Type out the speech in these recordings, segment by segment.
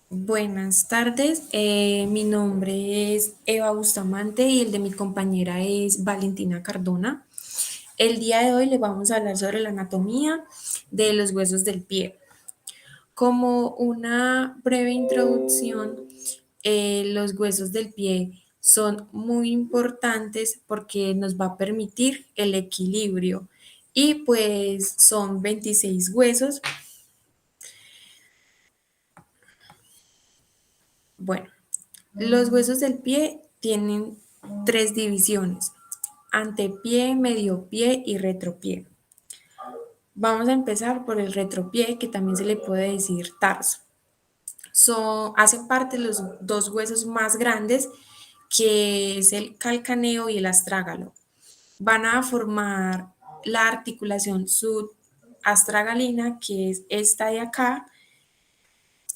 Buenas tardes, mi nombre es Eva Bustamante y el de mi compañera es Valentina Cardona. El día de hoy le vamos a hablar sobre la anatomía de los huesos del pie. Como una breve introducción, los huesos del pie son muy importantes porque nos va a permitir el equilibrio y pues son 26 huesos. Bueno, los huesos del pie tienen tres divisiones: antepié, mediopié y retropié. Vamos a empezar por el retropié, que también se le puede decir tarso. Hacen parte de los dos huesos más grandes, que es el calcaneo y el astrágalo. Van a formar la articulación subastragalina, que es esta de acá,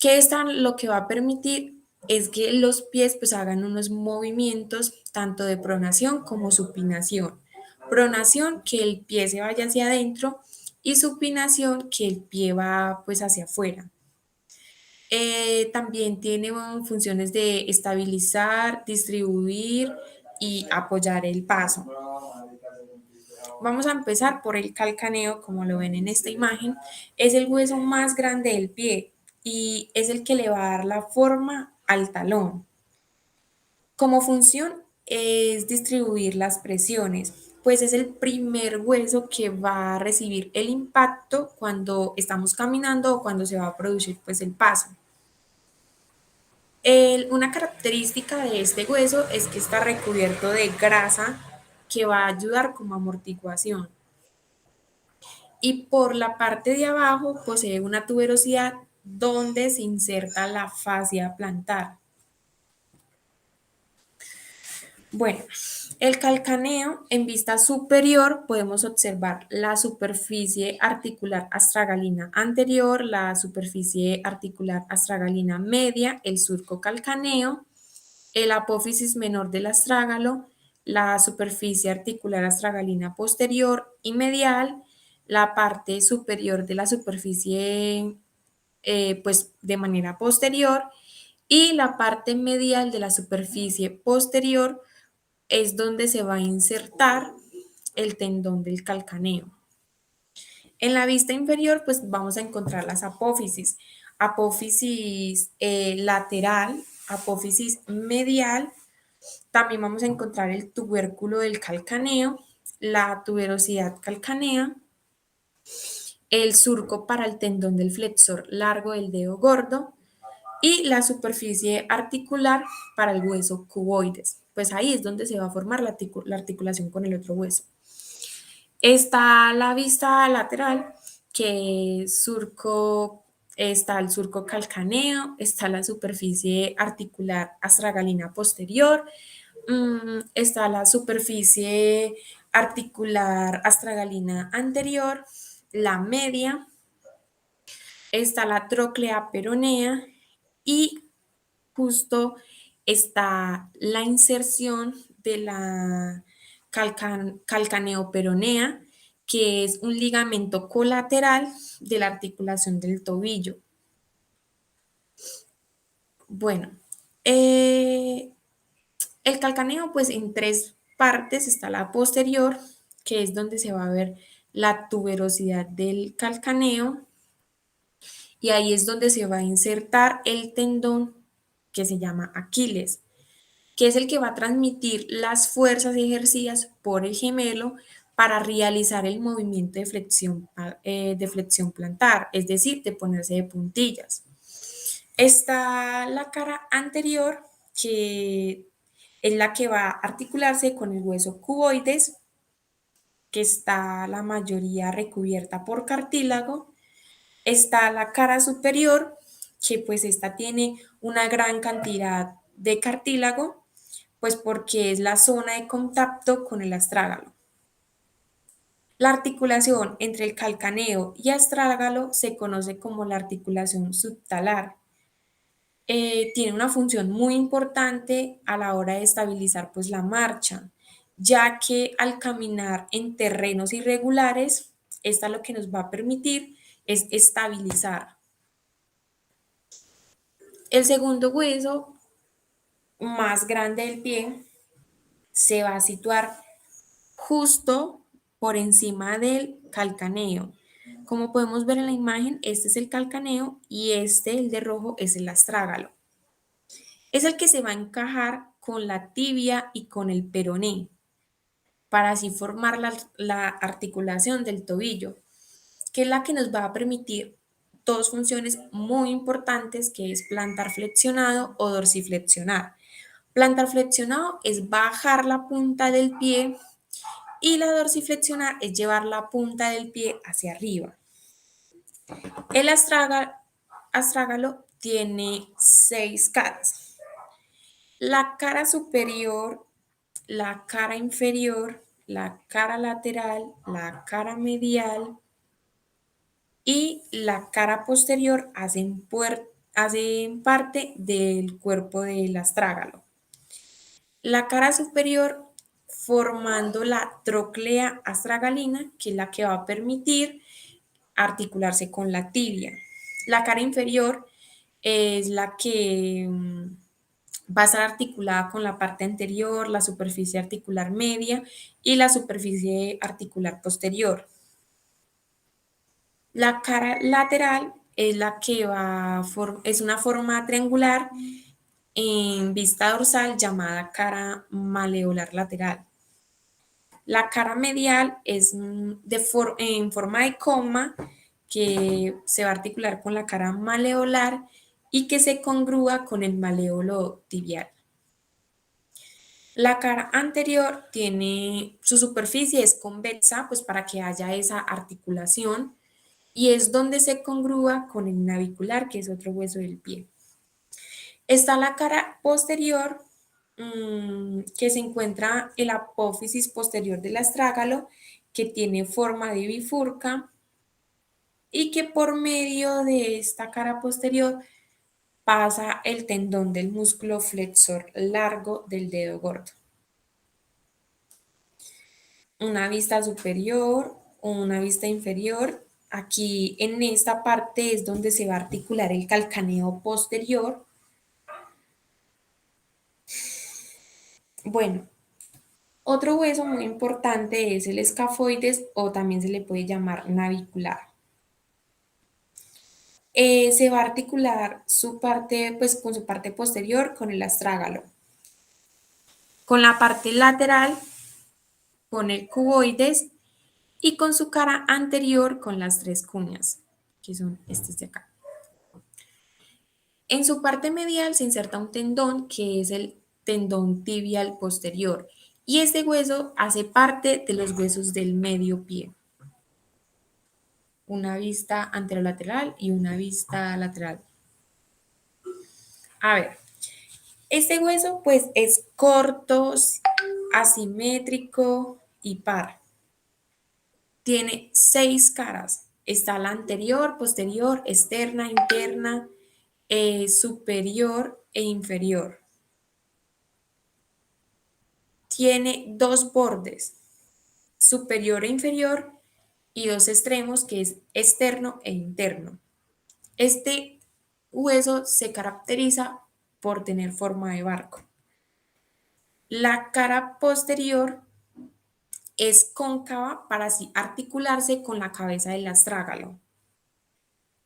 que esta lo que va a permitir es que los pies pues hagan unos movimientos tanto de pronación como supinación. Pronación, que el pie se vaya hacia adentro, y supinación, que el pie va pues hacia afuera. También tiene funciones de estabilizar, distribuir y apoyar el paso. Vamos a empezar por el calcaneo, como lo ven en esta imagen. Es el hueso más grande del pie y es el que le va a dar la forma al talón. Como función es distribuir las presiones, pues es el primer hueso que va a recibir el impacto cuando estamos caminando o cuando se va a producir pues el paso. Una característica de este hueso es que está recubierto de grasa, que va a ayudar como amortiguación. Y por la parte de abajo posee una tuberosidad donde se inserta la fascia plantar. Bueno, el calcaneo, en vista superior podemos observar la superficie articular astragalina anterior, la superficie articular astragalina media, el surco calcaneo, el apófisis menor del astrágalo, la superficie articular astragalina posterior y medial, la parte superior de la superficie pues de manera posterior, y la parte medial de la superficie posterior es donde se va a insertar el tendón del calcaneo. En la vista inferior pues vamos a encontrar las apófisis: apófisis lateral, apófisis medial. También vamos a encontrar el tubérculo del calcaneo, la tuberosidad calcanea, el surco para el tendón del flexor largo del dedo gordo y la superficie articular para el hueso cuboides. Pues ahí es donde se va a formar la articulación con el otro hueso. Está la vista lateral, que está el surco calcaneo, está la superficie articular astragalina posterior, está la superficie articular astragalina anterior, la media, está la tróclea peronea y justo está la inserción de la calcaneo peronea, que es un ligamento colateral de la articulación del tobillo. Bueno, el calcaneo pues en tres partes: está la posterior, que es donde se va a ver la tuberosidad del calcaneo, y ahí es donde se va a insertar el tendón que se llama Aquiles, que es el que va a transmitir las fuerzas ejercidas por el gemelo para realizar el movimiento de flexión plantar, es decir, de ponerse de puntillas. Está la cara anterior, que es la que va a articularse con el hueso cuboides, que está la mayoría recubierta por cartílago. Está la cara superior, que pues esta tiene una gran cantidad de cartílago, pues porque es la zona de contacto con el astrágalo. La articulación entre el calcaneo y astrágalo se conoce como la articulación subtalar. Tiene una función muy importante a la hora de estabilizar pues la marcha, ya que al caminar en terrenos irregulares, esta lo que nos va a permitir es estabilizar. El segundo hueso más grande del pie se va a situar justo por encima del calcaneo. Como podemos ver en la imagen, este es el calcaneo y este, el de rojo, es el astrágalo. Es el que se va a encajar con la tibia y con el peroné para así formar la articulación del tobillo, que es la que nos va a permitir dos funciones muy importantes, que es plantar flexionado o dorsiflexionar. Plantar flexionado es bajar la punta del pie y la dorsiflexionar es llevar la punta del pie hacia arriba. El astrágalo tiene 6 caras. La cara superior, la cara inferior, la cara lateral, la cara medial y la cara posterior hacen parte del cuerpo del astrágalo. La cara superior formando la troclea astragalina, que es la que va a permitir articularse con la tibia. La cara inferior es la que va a estar articulada con la parte anterior, la superficie articular media y la superficie articular posterior. La cara lateral es la que es una forma triangular en vista dorsal llamada cara maleolar lateral. La cara medial es en forma de coma, que se va a articular con la cara maleolar y que se congrúa con el maleolo tibial. La cara anterior tiene su superficie es convexa, pues para que haya esa articulación, y es donde se congrúa con el navicular, que es otro hueso del pie. Está la cara posterior, que se encuentra el apófisis posterior del astrágalo, que tiene forma de bifurca y que por medio de esta cara posterior pasa el tendón del músculo flexor largo del dedo gordo. Una vista superior o una vista inferior. Aquí en esta parte es donde se va a articular el calcaneo posterior. Bueno, otro hueso muy importante es el escafoides, o también se le puede llamar navicular. Se va a articular su parte, pues con su parte posterior con el astrágalo. Con la parte lateral con el cuboides y con su cara anterior con las 3 cuñas, que son estas de acá. En su parte medial se inserta un tendón, que es el tendón tibial posterior, y este hueso hace parte de los huesos del medio pie. Una vista anterolateral y una vista lateral. A ver, este hueso pues es corto, asimétrico y par. Tiene 6 caras. Está la anterior, posterior, externa, interna, superior e inferior. Tiene 2 bordes, superior e inferior, y 2 extremos, que es externo e interno. Este hueso se caracteriza por tener forma de barco. La cara posterior es cóncava para así articularse con la cabeza del astrágalo.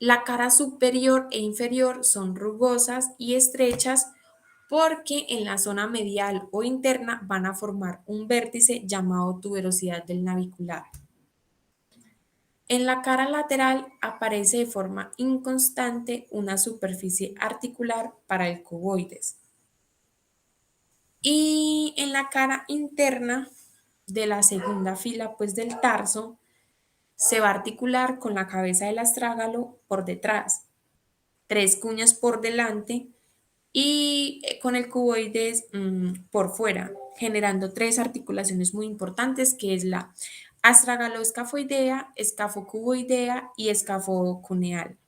La cara superior e inferior son rugosas y estrechas porque en la zona medial o interna van a formar un vértice llamado tuberosidad del navicular. En la cara lateral aparece de forma inconstante una superficie articular para el cuboides. Y en la cara interna de la segunda fila, pues del tarso, se va a articular con la cabeza del astrágalo por detrás, 3 cuñas por delante y con el cuboides por fuera, generando 3 articulaciones muy importantes, que es la astragaloescafoidea, escafocuboidea y escafocuneal.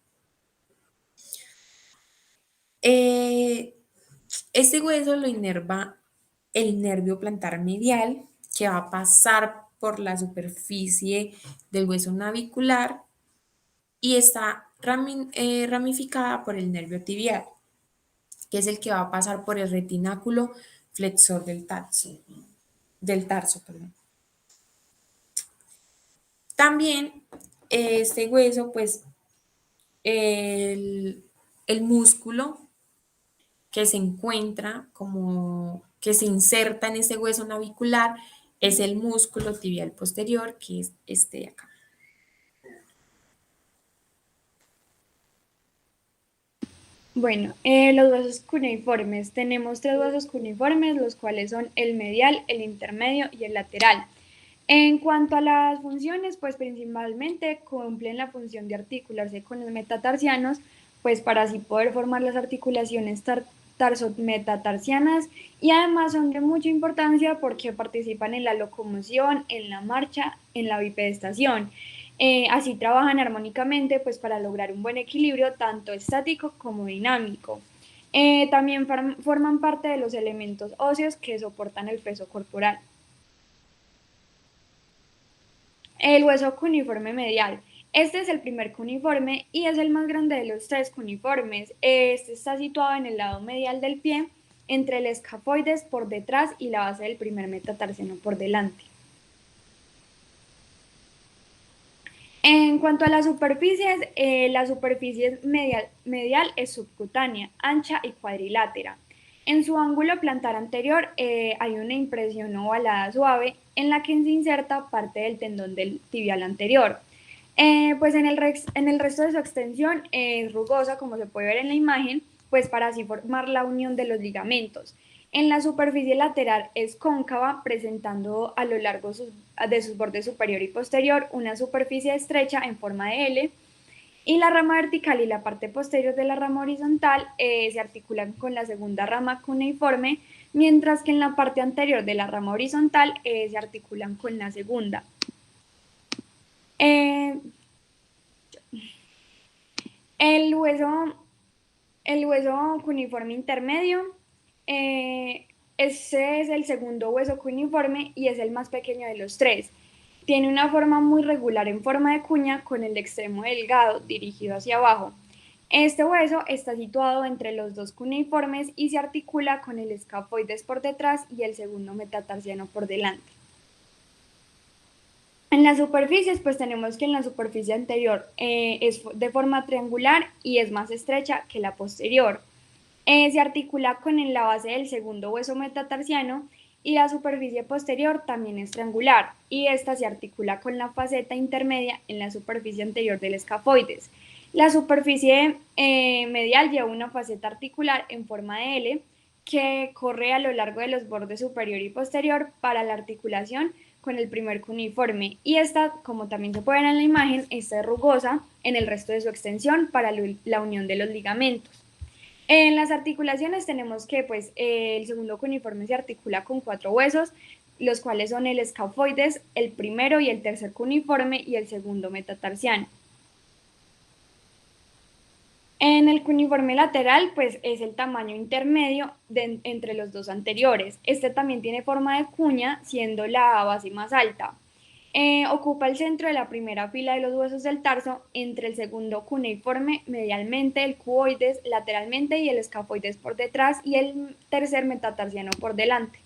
Este hueso lo inerva el nervio plantar medial, que va a pasar por la superficie del hueso navicular y está ramificada por el nervio tibial, que es el que va a pasar por el retináculo flexor del tarso, perdón. También este hueso, pues el, el músculo que se encuentra como que se inserta en ese hueso navicular es el músculo tibial posterior, que es este de acá. Bueno, los huesos cuneiformes. Tenemos tres huesos cuneiformes, los cuales son el medial, el intermedio y el lateral. En cuanto a las funciones, pues principalmente cumplen la función de articularse con los metatarsianos, pues para así poder formar las articulaciones tarsometatarsianas, y además son de mucha importancia porque participan en la locomoción, en la marcha, en la bipedestación. Así trabajan armónicamente pues para lograr un buen equilibrio tanto estático como dinámico. También forman parte de los elementos óseos que soportan el peso corporal. El hueso cuneiforme medial. Este es el primer cuneiforme y es el más grande de los tres cuneiformes. Este está situado en el lado medial del pie, entre el escafoides por detrás y la base del primer metatarsiano por delante. En cuanto a las superficies, la superficie medial es subcutánea, ancha y cuadrilátera. En su ángulo plantar anterior hay una impresión ovalada suave en la que se inserta parte del tendón del tibial anterior. Pues en el resto de su extensión es rugosa, como se puede ver en la imagen, pues para así formar la unión de los ligamentos. En la superficie lateral es cóncava, presentando a lo largo de sus bordes superior y posterior una superficie estrecha en forma de L, y la rama vertical y la parte posterior de la rama horizontal se articulan con la segunda rama cuneiforme, mientras que en la parte anterior de la rama horizontal se articulan con la segunda. Eh, el, hueso, el hueso cuneiforme intermedio, ese es el segundo hueso cuneiforme y es el más pequeño de los tres. Tiene una forma muy regular en forma de cuña con el extremo delgado dirigido hacia abajo. Este hueso está situado entre los dos cuneiformes y se articula con el escafoides por detrás y el segundo metatarsiano por delante. En las superficies, pues tenemos que en la superficie anterior es de forma triangular y es más estrecha que la posterior. Se articula con la base del segundo hueso metatarsiano, y la superficie posterior también es triangular y esta se articula con la faceta intermedia en la superficie anterior del escafoides. La superficie medial lleva una faceta articular en forma de L que corre a lo largo de los bordes superior y posterior para la articulación con el primer cuneiforme, y esta, como también se puede ver en la imagen, está rugosa en el resto de su extensión para la unión de los ligamentos. En las articulaciones tenemos que pues, el segundo cuneiforme se articula con cuatro huesos, los cuales son el escafoides, el primero y el tercer cuneiforme y el segundo metatarsiano. En el cuneiforme lateral, pues es el tamaño intermedio entre los dos anteriores. Este también tiene forma de cuña, siendo la base más alta. Ocupa el centro de la primera fila de los huesos del tarso, entre el segundo cuneiforme medialmente, el cuboides lateralmente y el escafoides por detrás, y el tercer metatarsiano por delante.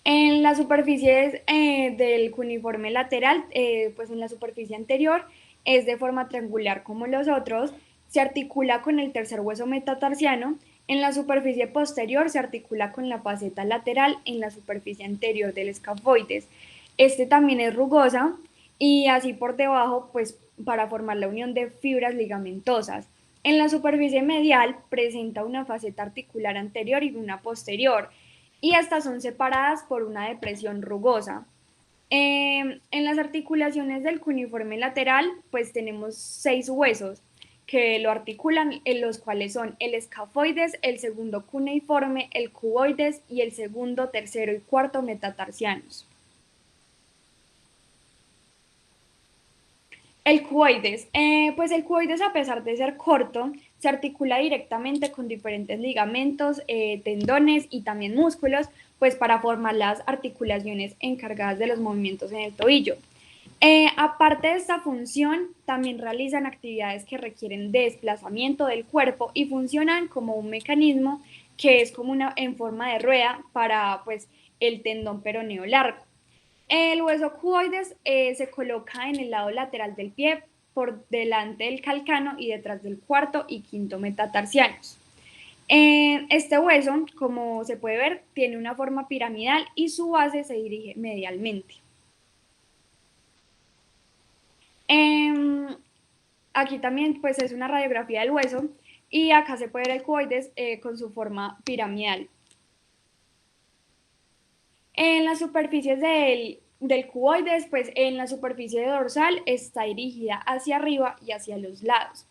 En las superficies del cuneiforme lateral, pues en la superficie anterior es de forma triangular como los otros, se articula con el tercer hueso metatarsiano. En la superficie posterior se articula con la faceta lateral en la superficie anterior del escafoides. Este también es rugosa y así por debajo, pues para formar la unión de fibras ligamentosas. En la superficie medial presenta una faceta articular anterior y una posterior, y estas son separadas por una depresión rugosa. En las articulaciones del cuneiforme lateral, pues tenemos seis huesos que lo articulan, en los cuales son el escafoides, el segundo cuneiforme, el cuboides y el segundo, tercero y cuarto metatarsianos. El cuboides. Pues el cuboides, a pesar de ser corto, se articula directamente con diferentes ligamentos, tendones y también músculos, pues para formar las articulaciones encargadas de los movimientos en el tobillo. Aparte de esta función, también realizan actividades que requieren desplazamiento del cuerpo y funcionan como un mecanismo que es como una en forma de rueda para pues el tendón peroneo largo. El hueso cuboides se coloca en el lado lateral del pie, por delante del calcáneo y detrás del cuarto y quinto metatarsianos. Este hueso, como se puede ver, tiene una forma piramidal y su base se dirige medialmente. Eh, Aquí también pues es una radiografía del hueso y acá se puede ver el cuboides con su forma piramidal. En las superficies del cuboides, pues en la superficie dorsal está dirigida hacia arriba y hacia los lados.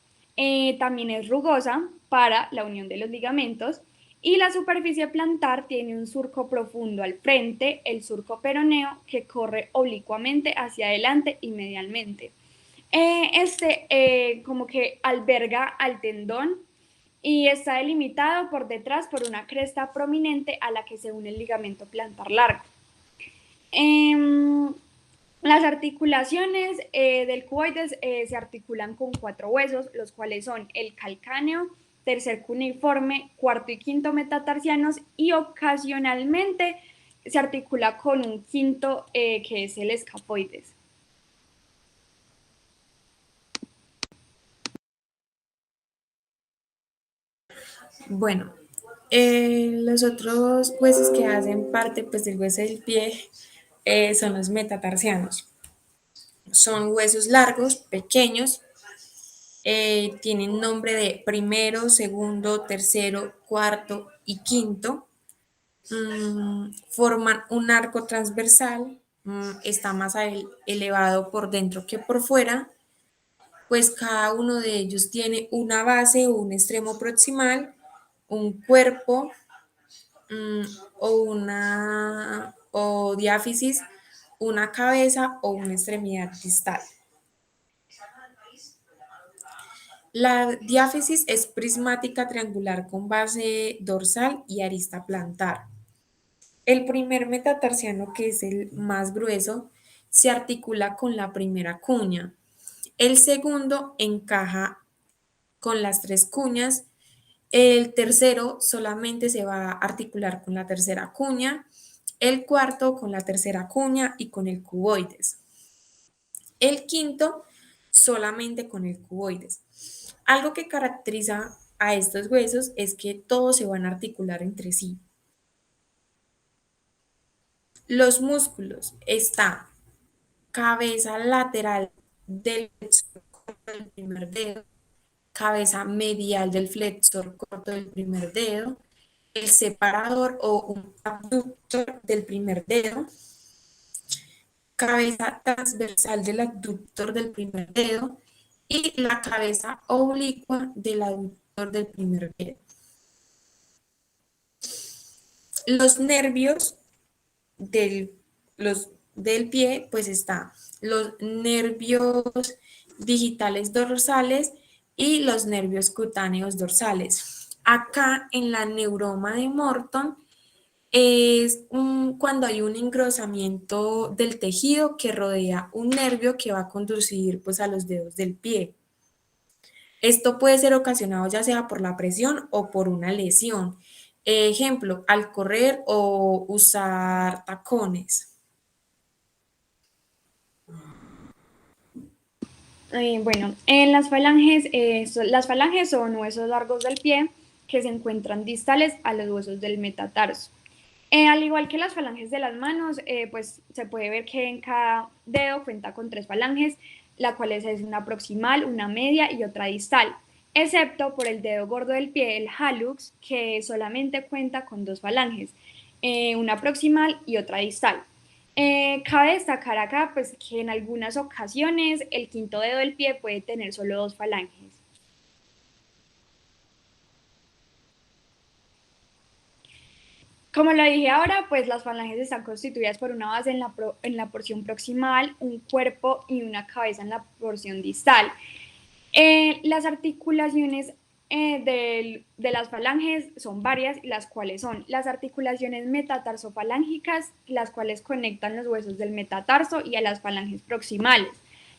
También es rugosa para la unión de los ligamentos y la superficie plantar tiene un surco profundo al frente, el surco peroneo, que corre oblicuamente hacia adelante y medialmente. Como que alberga al tendón y está delimitado por detrás por una cresta prominente a la que se une el ligamento plantar largo. Eh, las articulaciones del cuboides se articulan con 4 huesos, los cuales son el calcáneo, tercer cuneiforme, cuarto y quinto metatarsianos, y ocasionalmente se articula con un quinto que es el escafoides. Bueno, los otros huesos que hacen parte pues, del hueso del pie son los metatarsianos. Son huesos largos, pequeños, tienen nombre de primero, segundo, tercero, cuarto y quinto. Forman un arco transversal, está más elevado por dentro que por fuera, pues cada uno de ellos tiene una base o un extremo proximal, un cuerpo mm, o diáfisis, una cabeza o una extremidad distal. La diáfisis es prismática triangular con base dorsal y arista plantar. El primer metatarsiano, que es el más grueso, se articula con la primera cuña. El segundo encaja con las 3 cuñas. El tercero solamente se va a articular con la tercera cuña. El cuarto con la tercera cuña y con el cuboides. El quinto solamente con el cuboides. Algo que caracteriza a estos huesos es que todos se van a articular entre sí. Los músculos está cabeza lateral del flexor corto del primer dedo, cabeza medial del flexor corto del primer dedo, el separador o un abductor del primer dedo, cabeza transversal del abductor del primer dedo y la cabeza oblicua del abductor del primer dedo. Los nervios del, del pie, pues está los nervios digitales dorsales y los nervios cutáneos dorsales. Acá en la neuroma de Morton es cuando hay un engrosamiento del tejido que rodea un nervio que va a conducir pues, a los dedos del pie. Esto puede ser ocasionado ya sea por la presión o por una lesión. Ejemplo, al correr o usar tacones. Bueno, las falanges son huesos largos del pie que se encuentran distales a los huesos del metatarso. Al igual que las falanges de las manos, pues se puede ver que en cada dedo cuenta con 3 falanges, la cual es una proximal, una media y otra distal, excepto por el dedo gordo del pie, el hallux, que solamente cuenta con 2 falanges, una proximal y otra distal. Cabe destacar acá pues, que en algunas ocasiones el quinto dedo del pie puede tener solo 2 falanges. Como lo dije ahora, pues las falanges están constituidas por una base en la porción proximal, un cuerpo y una cabeza en la porción distal. Las articulaciones de las falanges son varias, las cuales son las articulaciones metatarsofalancas, las cuales conectan los huesos del metatarso y a las falanges proximales.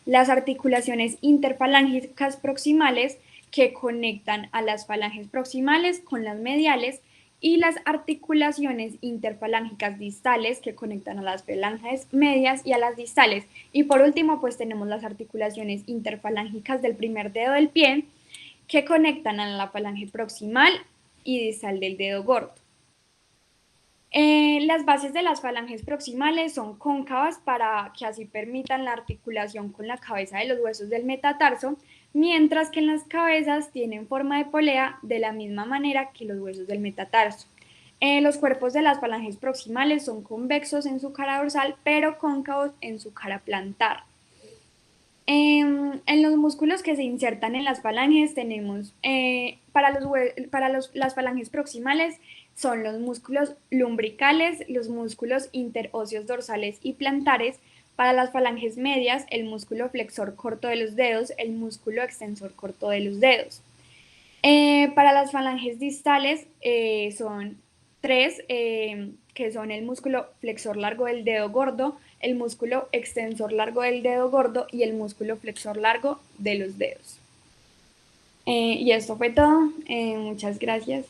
Las articulaciones interfalángicas proximales, que conectan a las falanges proximales con las mediales, y las articulaciones interfalángicas distales, que conectan a las falanges medias y a las distales. Y por último, pues tenemos las articulaciones interfalángicas del primer dedo del pie, que conectan a la falange proximal y distal del dedo gordo. Las bases de las falanges proximales son cóncavas para que así permitan la articulación con la cabeza de los huesos del metatarso, mientras que en las cabezas tienen forma de polea de la misma manera que los huesos del metatarso. Los cuerpos de las falanges proximales son convexos en su cara dorsal, pero cóncavos en su cara plantar. En los músculos que se insertan en las falanges tenemos, las falanges proximales son los músculos lumbricales, los músculos interóseos dorsales y plantares. Para las falanges medias, el músculo flexor corto de los dedos, el músculo extensor corto de los dedos. Para las falanges distales son tres, que son el músculo flexor largo del dedo gordo, el músculo extensor largo del dedo gordo y el músculo flexor largo de los dedos. Y esto fue todo. Muchas gracias.